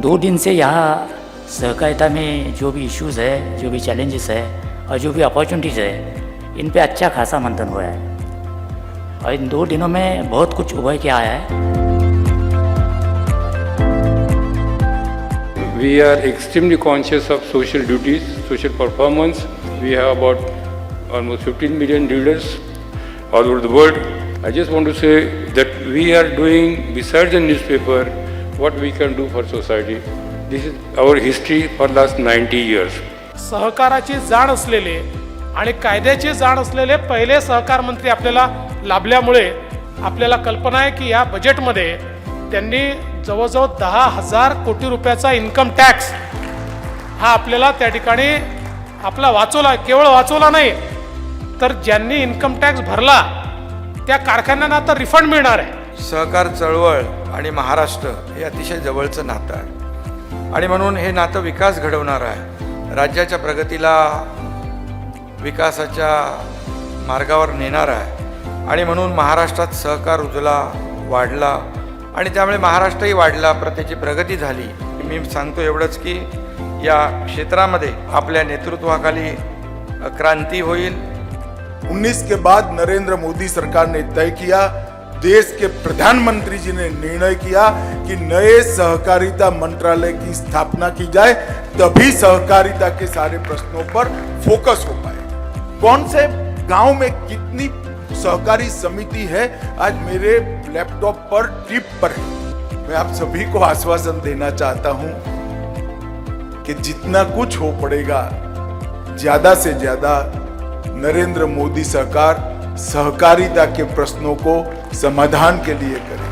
2 दिन से यहाँ सहकारिता में जो भी इश्यूज़ है, जो भी चैलेंजेस है और जो भी अपॉर्चुनिटीज़ है, इन पे अच्छा खासा मंथन हुआ है और इन 2 दिनों में बहुत कुछ उभर के आया है। We are extremely conscious of social duties, social performance. We have about almost 15 million readers all over the world. I just want to say that we are doing, besides the newspaper, what we can do for society. This is our history for last 90 years. सहकाराची जाण असलेले आणि कायद्याची जाण असलेले पहिले सहकार मंत्री आपल्याला लाभल्यामुळे आपल्याला कल्पना आहे की या बजेटमध्ये त्यांनी जवळजवळ 10,000 कोटी रुपयाचा इन्कम टॅक्स हा आपल्याला त्या ठिकाणी आपला वाचवला, केवळ वाचवला नाही तर ज्यांनी इन्कम टॅक्स भरला त्या कारखान्यांना आता रिफंड मिळणार आहे। सहकार चळवळ आणि महाराष्ट्र हे अतिशय जवळचं नातं आहे आणि म्हणून हे नातं विकास घडवणार आहे, राज्याच्या प्रगतीला विकासाच्या मार्गावर नेणार आहे आणि म्हणून महाराष्ट्रात सहकार रुजला, वाढला आणि त्यामुळे महाराष्ट्रही वाढला, त्याची प्रगती झाली। मी सांगतो एवढंच की या क्षेत्रामध्ये आपल्या नेतृत्वाखाली क्रांती होईल। 19 के बाद नरेंद्र मोदी सरकार ने तय किया, देश के प्रधानमंत्री जी ने निर्णय किया कि नए सहकारिता मंत्रालय की स्थापना की जाए, तभी सहकारिता के सारे प्रश्नों पर फोकस हो पाए। कौन से गांव में कितनी सहकारी समिति है आज मेरे लैपटॉप पर टिप पर है। मैं आप सभी को आश्वासन देना चाहता हूं कि जितना कुछ हो पड़ेगा ज्यादा से ज्यादा नरेंद्र मोदी सरकार सहकारिता के प्रश्नों को समाधान के लिए करे।